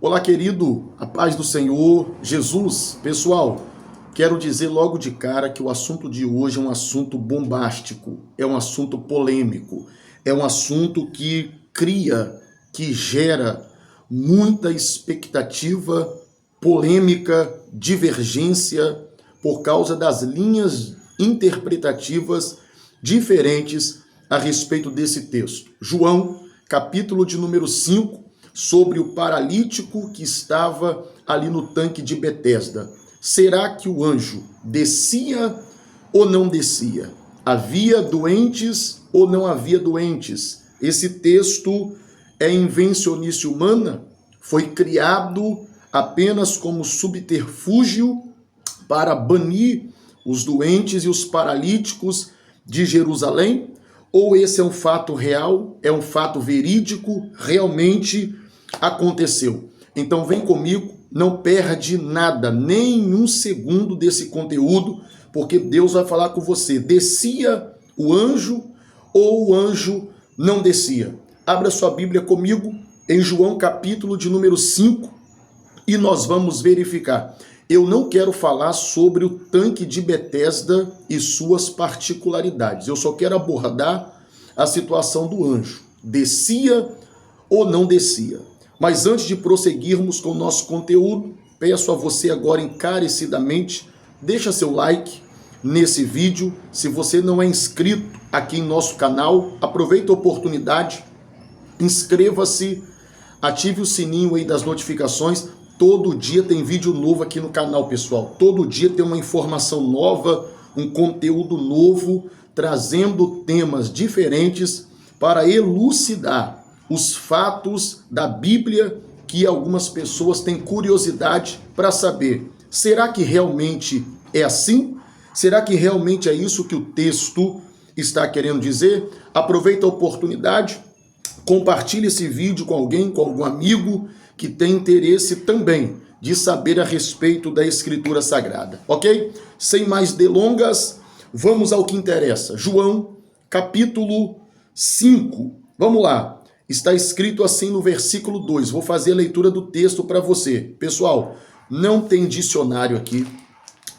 Olá, querido, a paz do Senhor Jesus. Pessoal, quero dizer logo de cara que o assunto de hoje é um assunto bombástico, é um assunto polêmico, é um assunto que cria, que gera muita expectativa, polêmica, divergência, por causa das linhas interpretativas diferentes a respeito desse texto. João, capítulo de número 5, sobre o paralítico que estava ali no tanque de Betesda. Será que o anjo descia ou não descia? Havia doentes ou não havia doentes? Esse texto é invencionice humana? Foi criado apenas como subterfúgio para banir os doentes e os paralíticos de Jerusalém? Ou esse é um fato real, é um fato verídico, realmente aconteceu? Então vem comigo, não perde nada, nem um segundo desse conteúdo, porque Deus vai falar com você. Descia o anjo ou o anjo não descia? Abra sua Bíblia comigo em João capítulo de número 5 e nós vamos verificar. Eu não quero falar sobre o tanque de Betesda e suas particularidades. Eu só quero abordar a situação do anjo. Descia ou não descia? Mas antes de prosseguirmos com o nosso conteúdo, peço a você agora encarecidamente, deixa seu like nesse vídeo. Se você não é inscrito aqui em nosso canal, aproveita a oportunidade, inscreva-se, ative o sininho aí das notificações. Todo dia tem vídeo novo aqui no canal, pessoal. Todo dia tem uma informação nova, um conteúdo novo, trazendo temas diferentes para elucidar os fatos da Bíblia que algumas pessoas têm curiosidade para saber. Será que realmente é assim? Será que realmente é isso que o texto está querendo dizer? Aproveita a oportunidade, compartilhe esse vídeo com alguém, com algum amigo que tem interesse também de saber a respeito da Escritura Sagrada, ok? Sem mais delongas, vamos ao que interessa. João, capítulo 5. Vamos lá. Está escrito assim no versículo 2. Vou fazer a leitura do texto para você. Pessoal, não tem dicionário aqui,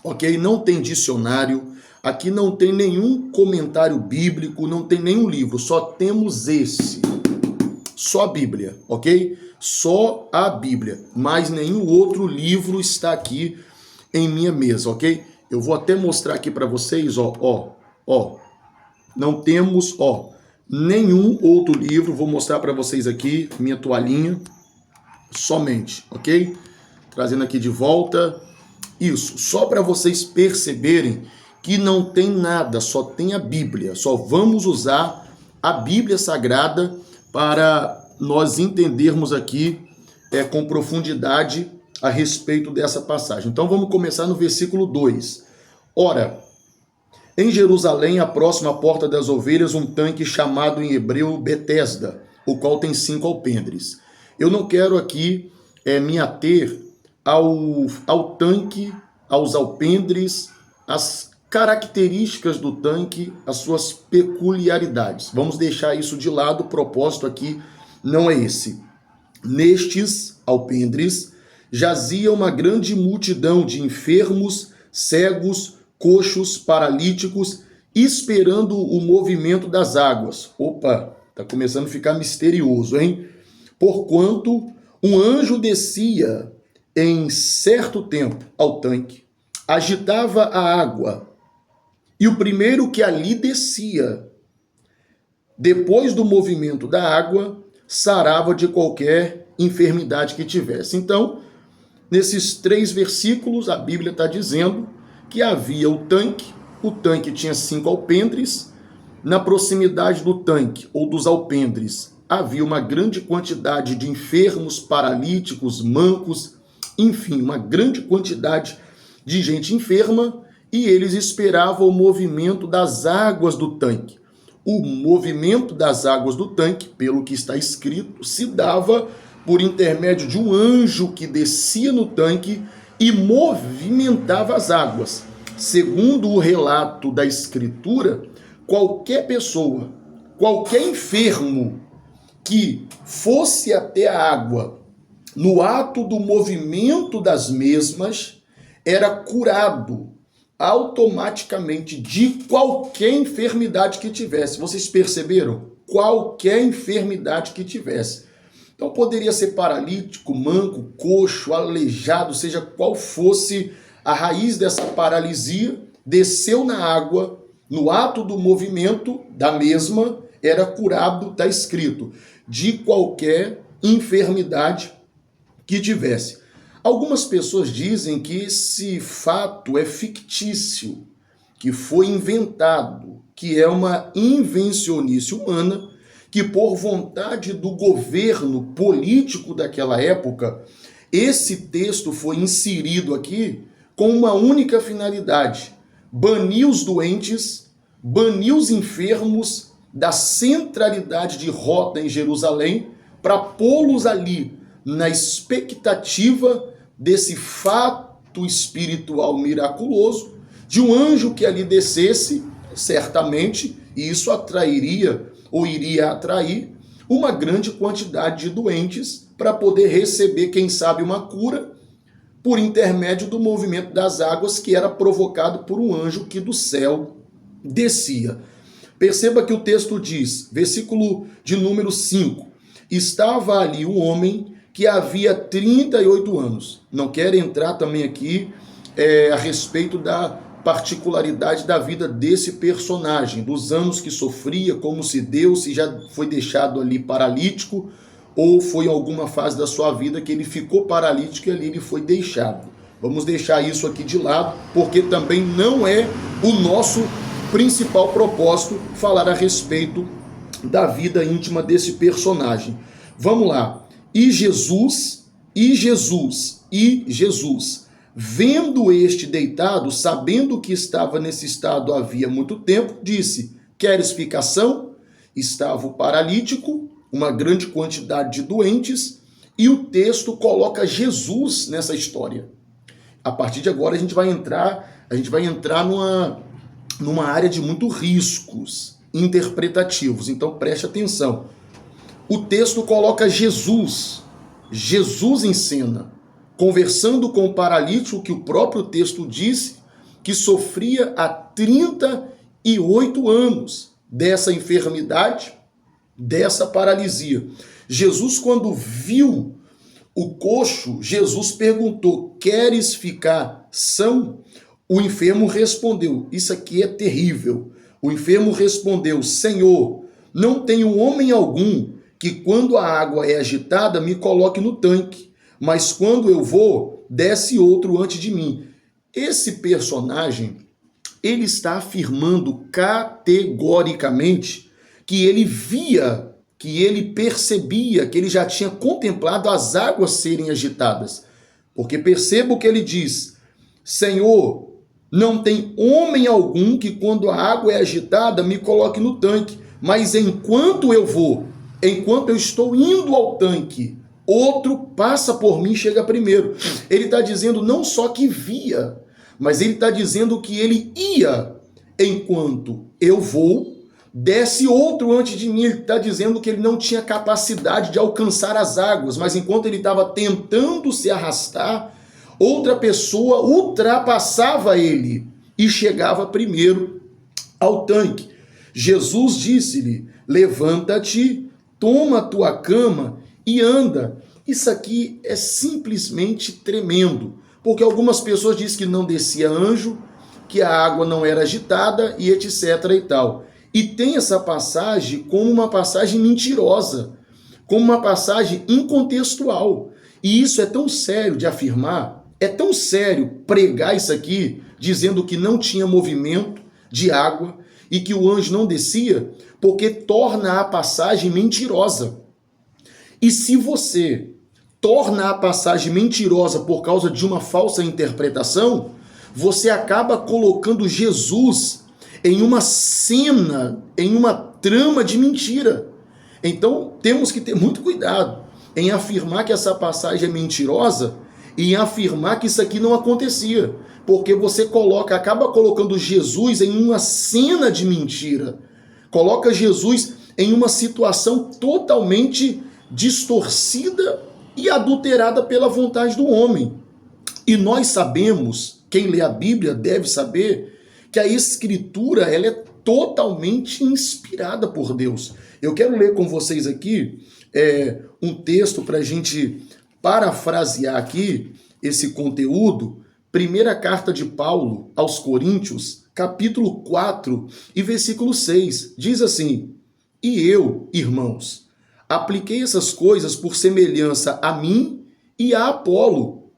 ok? Não tem dicionário. Aqui não tem nenhum comentário bíblico, não tem nenhum livro. Só temos esse. Só a Bíblia, ok? Só a Bíblia, mas nenhum outro livro está aqui em minha mesa, ok? Eu vou até mostrar aqui para vocês, ó. Não temos, nenhum outro livro. Vou mostrar para vocês aqui minha toalhinha, somente, ok? Trazendo aqui de volta, isso, só para vocês perceberem que não tem nada, só tem a Bíblia. Só vamos usar a Bíblia Sagrada para nós entendermos aqui com profundidade a respeito dessa passagem. Então vamos começar no versículo 2. Ora, em Jerusalém, à próxima porta das ovelhas, um tanque chamado em hebreu Betesda, o qual tem 5 alpendres. Eu não quero aqui me ater ao tanque, aos alpendres, às características do tanque, as suas peculiaridades. Vamos deixar isso de lado, o propósito aqui não é esse. Nestes alpendres jazia uma grande multidão de enfermos, cegos, coxos, paralíticos, esperando o movimento das águas. Opa, tá começando a ficar misterioso, hein? Porquanto um anjo descia em certo tempo ao tanque, agitava a água, e o primeiro que ali descia, depois do movimento da água, sarava de qualquer enfermidade que tivesse. Então, nesses 3 versículos, a Bíblia está dizendo que havia o tanque tinha 5 alpendres, na proximidade do tanque ou dos alpendres havia uma grande quantidade de enfermos, paralíticos, mancos, enfim, uma grande quantidade de gente enferma, e eles esperavam o movimento das águas do tanque. O movimento das águas do tanque, pelo que está escrito, se dava por intermédio de um anjo que descia no tanque e movimentava as águas. Segundo o relato da Escritura, qualquer pessoa, qualquer enfermo que fosse até a água no ato do movimento das mesmas, era curado automaticamente de qualquer enfermidade que tivesse. Vocês perceberam? Qualquer enfermidade que tivesse. Então poderia ser paralítico, manco, coxo, aleijado, seja qual fosse a raiz dessa paralisia, desceu na água, no ato do movimento da mesma, era curado, está escrito, de qualquer enfermidade que tivesse. Algumas pessoas dizem que esse fato é fictício, que foi inventado, que é uma invencionice humana, que por vontade do governo político daquela época, esse texto foi inserido aqui com uma única finalidade: banir os doentes, banir os enfermos da centralidade de rota em Jerusalém, para pô-los ali na expectativa desse fato espiritual miraculoso, de um anjo que ali descesse, certamente, e isso atrairia, ou iria atrair, uma grande quantidade de doentes para poder receber, quem sabe, uma cura por intermédio do movimento das águas que era provocado por um anjo que do céu descia. Perceba que o texto diz, versículo de número 5, estava ali um homem que havia 38 anos. Não quero entrar também aqui a respeito da particularidade da vida desse personagem, dos anos que sofria, como se deu, se já foi deixado ali paralítico, ou foi em alguma fase da sua vida que ele ficou paralítico e ali ele foi deixado. Vamos deixar isso aqui de lado, porque também não é o nosso principal propósito falar a respeito da vida íntima desse personagem. Vamos lá. E Jesus, vendo este deitado, sabendo que estava nesse estado havia muito tempo, disse, queres ficação? Estava o paralítico, uma grande quantidade de doentes, e o texto coloca Jesus nessa história. A partir de agora a gente vai entrar numa área de muito riscos interpretativos, então preste atenção. O texto coloca Jesus em cena, conversando com o paralítico que o próprio texto disse que sofria há 38 anos dessa enfermidade, dessa paralisia. Jesus, quando viu o coxo, Jesus perguntou, queres ficar são? O enfermo respondeu, isso aqui é terrível. O enfermo respondeu, Senhor, não tenho homem algum que quando a água é agitada me coloque no tanque, mas quando eu vou, desce outro antes de mim. Esse personagem, ele está afirmando categoricamente que ele via, que ele percebia, que ele já tinha contemplado as águas serem agitadas. Porque perceba o que ele diz, Senhor, não tem homem algum que quando a água é agitada me coloque no tanque, mas enquanto eu vou, enquanto eu estou indo ao tanque, outro passa por mim e chega primeiro. Ele está dizendo não só que via, mas ele está dizendo que ele ia. Enquanto eu vou, desce outro antes de mim. Ele está dizendo que ele não tinha capacidade de alcançar as águas, mas enquanto ele estava tentando se arrastar, outra pessoa ultrapassava ele e chegava primeiro ao tanque. Jesus disse-lhe, levanta-te, toma a tua cama e anda. Isso aqui é simplesmente tremendo, porque algumas pessoas dizem que não descia anjo, que a água não era agitada e etc e tal. E tem essa passagem como uma passagem mentirosa, como uma passagem incontextual. E isso é tão sério de afirmar, é tão sério pregar isso aqui, dizendo que não tinha movimento de água e que o anjo não descia, porque torna a passagem mentirosa. E se você torna a passagem mentirosa por causa de uma falsa interpretação, você acaba colocando Jesus em uma cena, em uma trama de mentira. Então, temos que ter muito cuidado em afirmar que essa passagem é mentirosa e em afirmar que isso aqui não acontecia, porque você acaba colocando Jesus em uma cena de mentira. Coloca Jesus em uma situação totalmente distorcida e adulterada pela vontade do homem. E nós sabemos, quem lê a Bíblia deve saber, que a Escritura ela é totalmente inspirada por Deus. Eu quero ler com vocês aqui um texto para a gente parafrasear aqui esse conteúdo. Primeira carta de Paulo aos Coríntios, capítulo 4 e versículo 6. Diz assim: e eu, irmãos, apliquei essas coisas por semelhança a mim e a Apolo,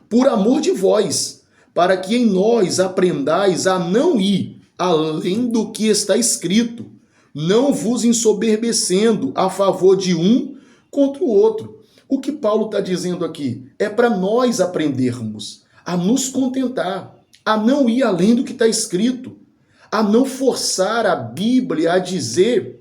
por amor de vós, para que em nós aprendais a não ir além do que está escrito, não vos ensoberbecendo a favor de um contra o outro. O que Paulo está dizendo aqui é para nós aprendermos a nos contentar, a não ir além do que está escrito, a não forçar a Bíblia a dizer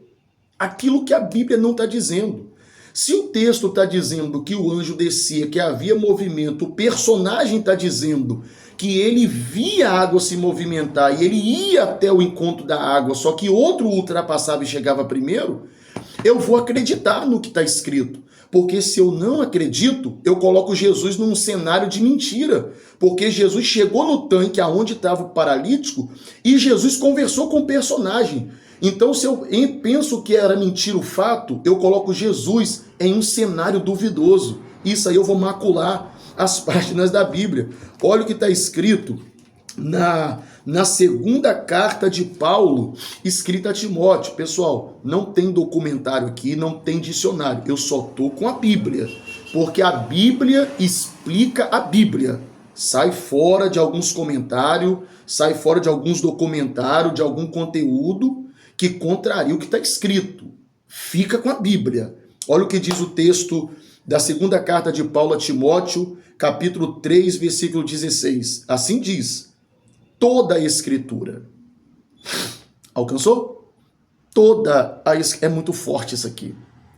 aquilo que a Bíblia não está dizendo. Se o texto está dizendo que o anjo descia, que havia movimento, o personagem está dizendo que ele via a água se movimentar e ele ia até o encontro da água, só que outro ultrapassava e chegava primeiro, eu vou acreditar no que está escrito. Porque se eu não acredito, eu coloco Jesus num cenário de mentira. Porque Jesus chegou no tanque aonde estava o paralítico e Jesus conversou com o personagem. Então, se eu penso que era mentira o fato, eu coloco Jesus em um cenário duvidoso. Isso aí eu vou macular as páginas da Bíblia. Olha o que está escrito na segunda carta de Paulo, escrita a Timóteo. Pessoal, não tem documentário aqui, não tem dicionário. Eu só estou com a Bíblia, porque a Bíblia explica a Bíblia. Sai fora de alguns comentários, sai fora de alguns documentários, de algum conteúdo que contraria o que está escrito. Fica com a Bíblia. Olha o que diz o texto da segunda carta de Paulo a Timóteo, capítulo 3, versículo 16. Assim diz: toda a Escritura. Alcançou? Toda a Escritura. É muito forte isso aqui.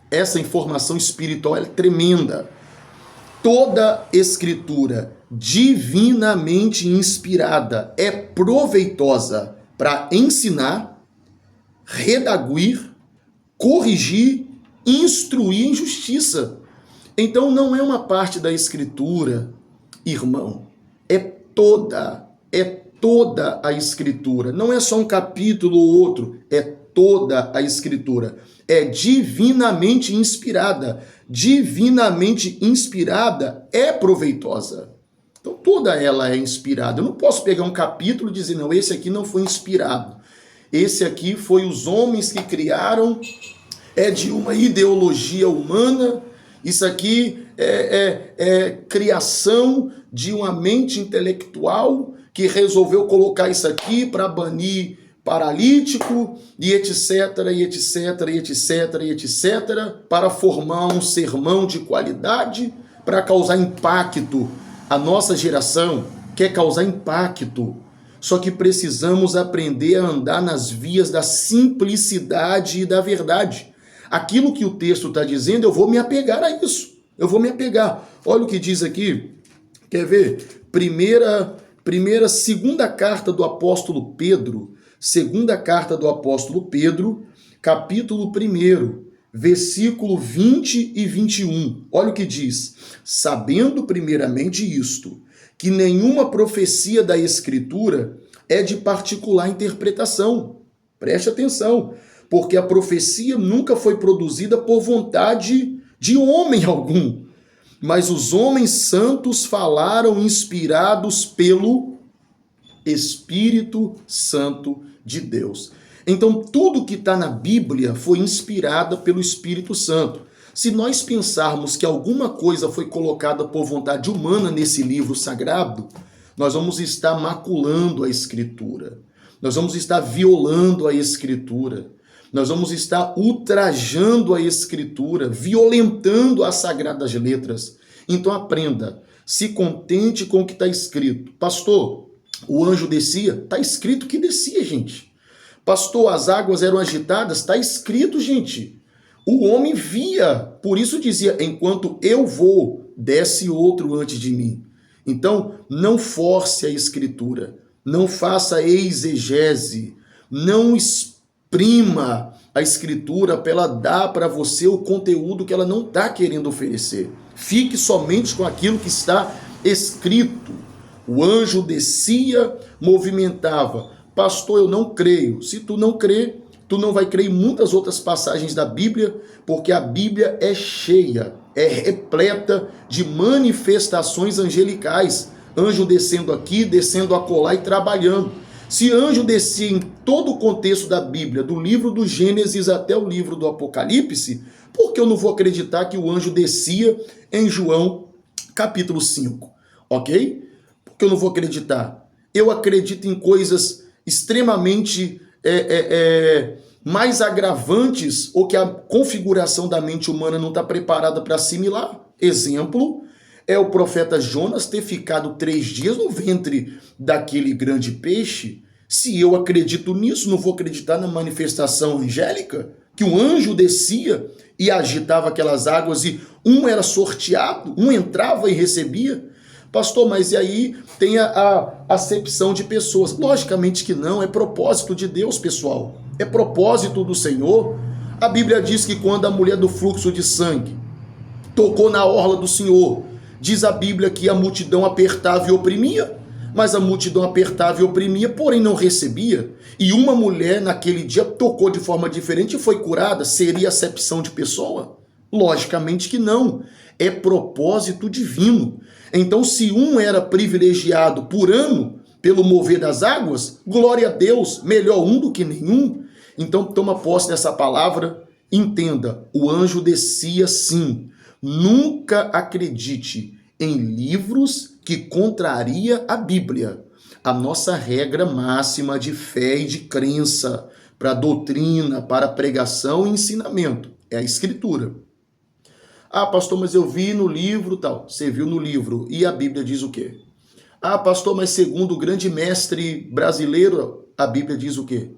Essa informação espiritual é tremenda. Toda Escritura divinamente inspirada é proveitosa para ensinar, redaguir, corrigir, instruir em justiça. Então não é uma parte da Escritura, irmão. É toda a Escritura. Não é só um capítulo ou outro, é toda a Escritura. É divinamente inspirada. Divinamente inspirada é proveitosa. Então toda ela é inspirada. Eu não posso pegar um capítulo e dizer, não, esse aqui não foi inspirado. Esse aqui foi os homens que criaram, é de uma ideologia humana. Isso aqui é criação de uma mente intelectual que resolveu colocar isso aqui para banir paralítico e etc, e etc, e etc, e etc, para formar um sermão de qualidade, para causar impacto. A nossa geração quer causar impacto. Só que precisamos aprender a andar nas vias da simplicidade e da verdade. Aquilo que o texto está dizendo, eu vou me apegar a isso. Eu vou me apegar. Olha o que diz aqui. Quer ver? Segunda carta do apóstolo Pedro. Segunda carta do apóstolo Pedro, capítulo 1, versículo 20 e 21. Olha o que diz. Sabendo primeiramente isto, que nenhuma profecia da Escritura é de particular interpretação. Preste atenção, porque a profecia nunca foi produzida por vontade de homem algum, mas os homens santos falaram inspirados pelo Espírito Santo de Deus. Então, tudo que está na Bíblia foi inspirado pelo Espírito Santo. Se nós pensarmos que alguma coisa foi colocada por vontade humana nesse livro sagrado, nós vamos estar maculando a Escritura. Nós vamos estar violando a Escritura. Nós vamos estar ultrajando a Escritura, violentando as sagradas letras. Então aprenda, se contente com o que está escrito. Pastor, o anjo descia? Está escrito que descia, gente. Pastor, as águas eram agitadas? Está escrito, gente. O homem via, por isso dizia, enquanto eu vou, desce outro antes de mim. Então, não force a Escritura, não faça exegese, não Prima a escritura para ela dar para você o conteúdo que ela não está querendo oferecer. Fique somente com aquilo que está escrito. O anjo descia, movimentava. Pastor, eu não creio. Se tu não crê, tu não vai crer em muitas outras passagens da Bíblia, porque a Bíblia é cheia, é repleta de manifestações angelicais. Anjo descendo aqui, descendo acolá e trabalhando. Se anjo descia em todo o contexto da Bíblia, do livro do Gênesis até o livro do Apocalipse, por que eu não vou acreditar que o anjo descia em João capítulo 5? Ok? Por que eu não vou acreditar? Eu acredito em coisas extremamente mais agravantes ou que a configuração da mente humana não está preparada para assimilar. Exemplo, é o profeta Jonas ter ficado 3 dias no ventre daquele grande peixe. Se eu acredito nisso, não vou acreditar na manifestação angélica? Que o anjo descia e agitava aquelas águas e um era sorteado, um entrava e recebia? Pastor, mas e aí tem a acepção de pessoas? Logicamente que não, é propósito de Deus, pessoal. É propósito do Senhor. A Bíblia diz que quando a mulher do fluxo de sangue tocou na orla do Senhor, diz a Bíblia que a multidão apertava e oprimia, mas a multidão apertava e oprimia, porém não recebia. E uma mulher naquele dia tocou de forma diferente e foi curada. Seria acepção de pessoa? Logicamente que não. É propósito divino. Então, se um era privilegiado por ano pelo mover das águas, glória a Deus, melhor um do que nenhum. Então, toma posse dessa palavra, entenda, o anjo descia sim. Nunca acredite em livros que contraria a Bíblia. A nossa regra máxima de fé e de crença para doutrina, para pregação e ensinamento é a Escritura. Ah, pastor, mas eu vi no livro tal. Você viu no livro. E a Bíblia diz o quê? Ah, pastor, mas segundo o grande mestre brasileiro, a Bíblia diz o quê?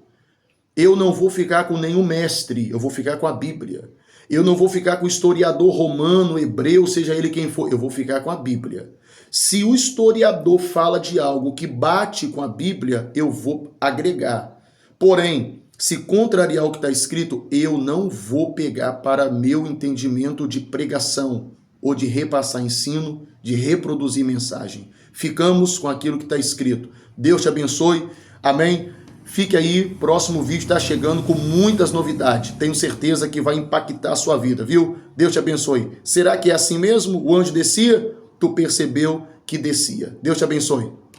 Eu não vou ficar com nenhum mestre, eu vou ficar com a Bíblia. Eu não vou ficar com o historiador romano, hebreu, seja ele quem for, eu vou ficar com a Bíblia. Se o historiador fala de algo que bate com a Bíblia, eu vou agregar. Porém, se contrariar o que está escrito, eu não vou pegar para meu entendimento de pregação ou de repassar ensino, de reproduzir mensagem. Ficamos com aquilo que está escrito. Deus te abençoe. Amém? Fique aí, próximo vídeo está chegando com muitas novidades. Tenho certeza que vai impactar a sua vida, viu? Deus te abençoe. Será que é assim mesmo? O anjo descia? Tu percebeu que descia. Deus te abençoe.